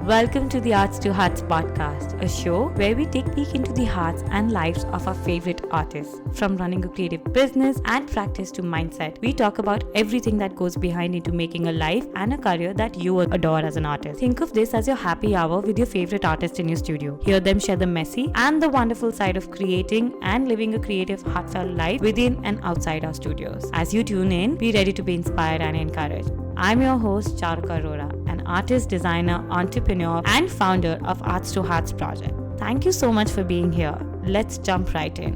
Welcome to the Arts to Hearts podcast, a show where we take a peek into the hearts and lives of our favorite artists. From running a creative business and practice to mindset, we talk about everything that goes behind into making a life and a career that you adore as an artist. Think of this as your happy hour with your favorite artist in your studio. Hear them share the messy and the wonderful side of creating and living a creative, heartfelt life within and outside our studios. As you tune in, be ready to be inspired and encouraged. I'm your host, Charuka Arora, an artist, designer, entrepreneur, and founder of Arts to Hearts project. Thank you so much for being here. Let's jump right in.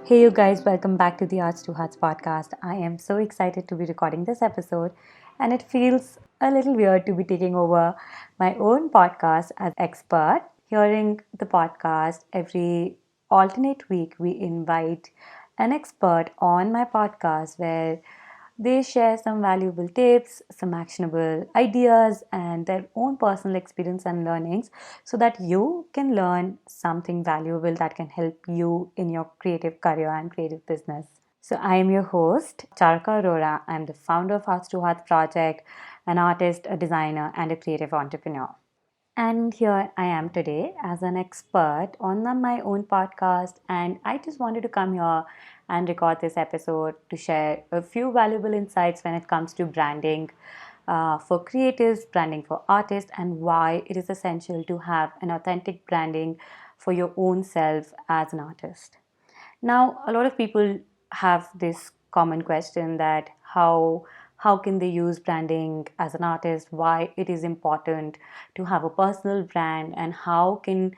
Hey, you guys, welcome back to the Arts to Hearts podcast. I am so excited to be recording this episode, and it feels a little weird to be taking over my own podcast as expert. Hearing the podcast every alternate week, we invite an expert on my podcast where they share some valuable tips, some actionable ideas, and their own personal experience and learnings so that you can learn something valuable that can help you in your creative career and creative business. So, I am your host, Charuka Arora. I'm the founder of Hearts to Hearts Project, an artist, a designer, and a creative entrepreneur. And here I am today as an expert on my own podcast, and I just wanted to come here and record this episode to share a few valuable insights when it comes to branding for creatives, branding for artists, and why it is essential to have an authentic branding for your own self as an artist. Now, a lot of people have this common question that how can they use branding as an artist, why it is important to have a personal brand, and how can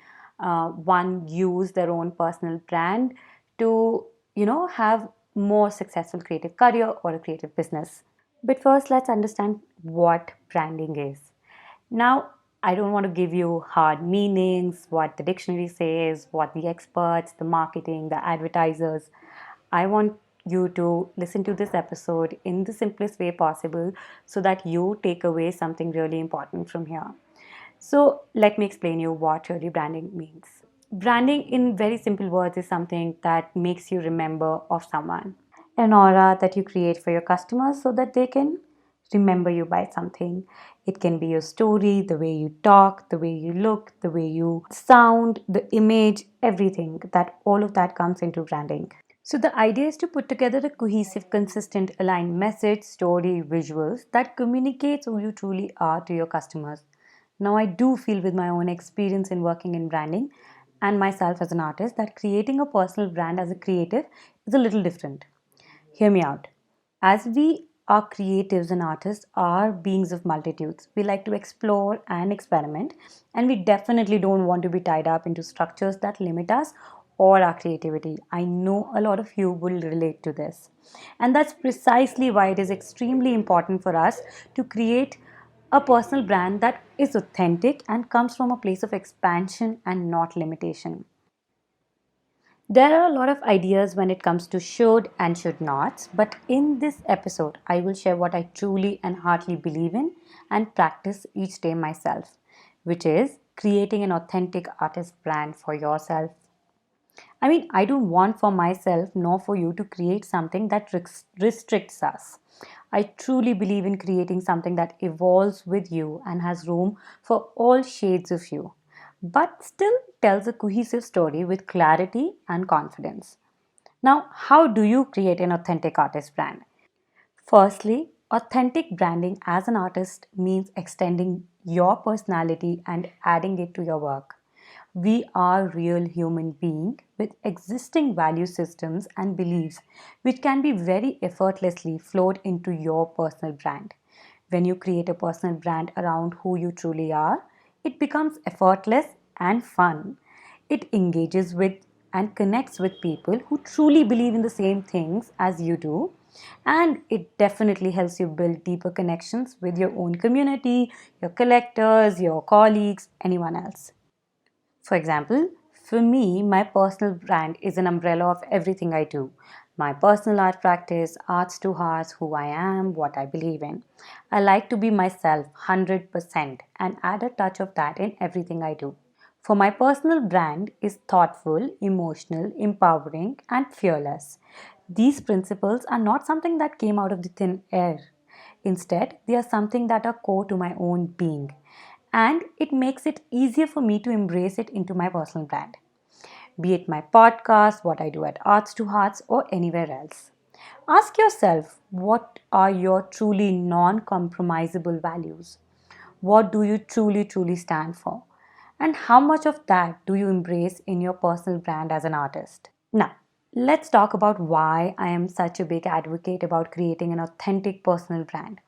one use their own personal brand to have more successful creative career or a creative business. But first, let's understand what branding is. Now, I don't want to give you hard meanings, what the dictionary says, what the experts, the marketing, the advertisers. I want you to listen to this episode in the simplest way possible so that you take away something really important from here. So, let me explain you what really branding means. Branding, in very simple words, is something that makes you remember of someone. An aura that you create for your customers so that they can remember you by something. It can be your story, the way you talk, the way you look, the way you sound, the image, everything. That all of that comes into branding. So the idea is to put together a cohesive, consistent, aligned message, story, visuals that communicates who you truly are to your customers. Now, I do feel with my own experience in working in branding and myself as an artist that creating a personal brand as a creative is a little different. Hear me out. As we are creatives and artists are beings of multitudes. We like to explore and experiment, and we definitely don't want to be tied up into structures that limit us or our creativity. I know a lot of you will relate to this. And that's precisely why it is extremely important for us to create a personal brand that is authentic and comes from a place of expansion and not limitation. There are a lot of ideas when it comes to should and should nots, but in this episode, I will share what I truly and heartily believe in and practice each day myself, which is creating an authentic artist brand for yourself. I don't want for myself nor for you to create something that restricts us. I truly believe in creating something that evolves with you and has room for all shades of you, but still tells a cohesive story with clarity and confidence. Now, how do you create an authentic artist brand? Firstly, authentic branding as an artist means extending your personality and adding it to your work. We are real human beings with existing value systems and beliefs which can be very effortlessly flowed into your personal brand. When you create a personal brand around who you truly are, it becomes effortless and fun. It engages with and connects with people who truly believe in the same things as you do. And it definitely helps you build deeper connections with your own community, your collectors, your colleagues, anyone else. For example, for me, my personal brand is an umbrella of everything I do. My personal art practice, arts to hearts, who I am, what I believe in. I like to be myself 100% and add a touch of that in everything I do. For my personal brand is thoughtful, emotional, empowering, and fearless. These principles are not something that came out of the thin air. Instead, they are something that are core to my own being, and it makes it easier for me to embrace it into my personal brand, be it my podcast, what I do at Arts to Hearts, or anywhere else. Ask yourself, what are your truly non compromisable values? What do you truly stand for? And how much of that do you embrace in your personal brand as an artist? Now, let's talk about why I am such a big advocate about creating an authentic personal brand.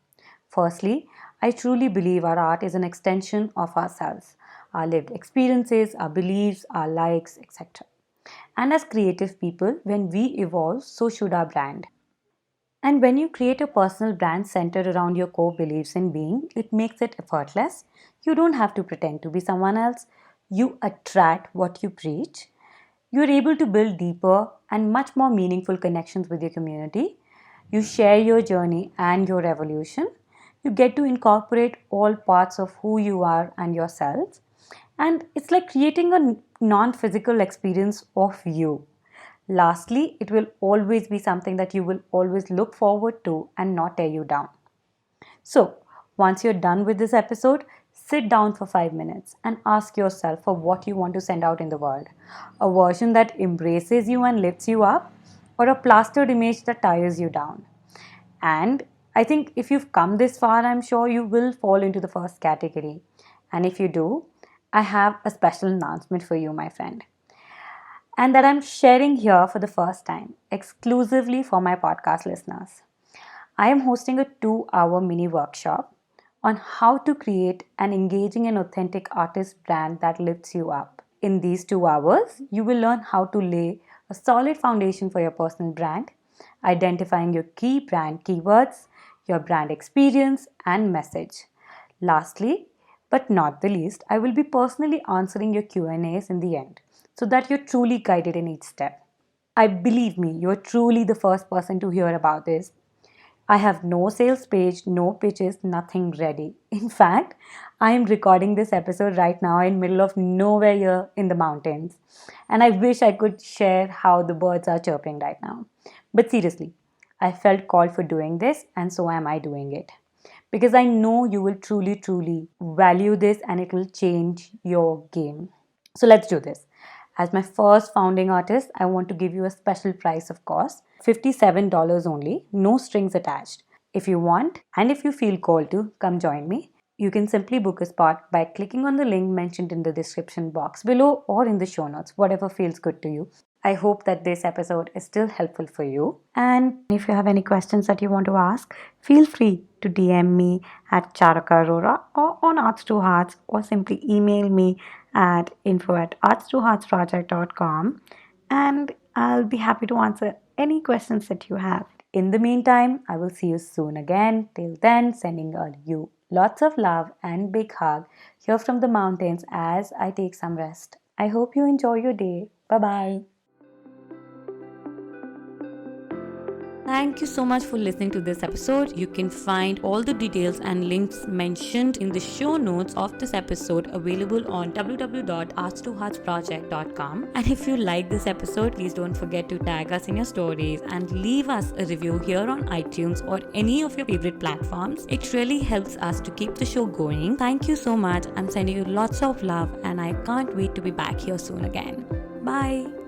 Firstly, I truly believe our art is an extension of ourselves, our lived experiences, our beliefs, our likes, etc. And as creative people, when we evolve, so should our brand. And when you create a personal brand centered around your core beliefs in being, it makes it effortless. You don't have to pretend to be someone else. You attract what you preach. You're able to build deeper and much more meaningful connections with your community. You share your journey and your evolution. You get to incorporate all parts of who you are and yourself. And it's like creating a non physical experience of you. Lastly, it will always be something that you will always look forward to and not tear you down. So, once you're done with this episode, sit down for 5 minutes and ask yourself for what you want to send out in the world. A version that embraces you and lifts you up, or a plastered image that tires you down. And I think if you've come this far, I'm sure you will fall into the first category. And if you do, I have a special announcement for you, my friend, and that I'm sharing here for the first time, exclusively for my podcast listeners. I am hosting a 2-hour mini workshop on how to create an engaging and authentic artist brand that lifts you up. In these 2 hours, you will learn how to lay a solid foundation for your personal brand, identifying your key brand keywords, your brand experience, and message. Lastly, but not the least, I will be personally answering your Q&As in the end so that you're truly guided in each step. I believe me, you're truly the first person to hear about this. I have no sales page, no pitches, nothing ready. In fact, I am recording this episode right now in middle of nowhere here in the mountains. And I wish I could share how the birds are chirping right now. But seriously, I felt called for doing this, and so am I doing it. Because I know you will truly value this and it will change your game. So let's do this. As my first founding artist, I want to give you a special price, of course, $57 only, no strings attached. If you want and if you feel called to, come join me. You can simply book a spot by clicking on the link mentioned in the description box below or in the show notes, whatever feels good to you. I hope that this episode is still helpful for you. And if you have any questions that you want to ask, feel free to DM me at Charaka Arora or on Arts to Hearts, or simply email me at info@arts2heartsproject.com, and I'll be happy to answer any questions that you have. In the meantime, I will see you soon again. Till then, sending you lots of love and big hug here from the mountains as I take some rest. I hope you enjoy your day. Bye-bye. Thank you so much for listening to this episode. You can find all the details and links mentioned in the show notes of this episode available on www.arts2heartsproject.com. And if you like this episode, please don't forget to tag us in your stories and leave us a review here on iTunes or any of your favorite platforms. It really helps us to keep the show going. Thank you so much. I'm sending you lots of love and I can't wait to be back here soon again. Bye.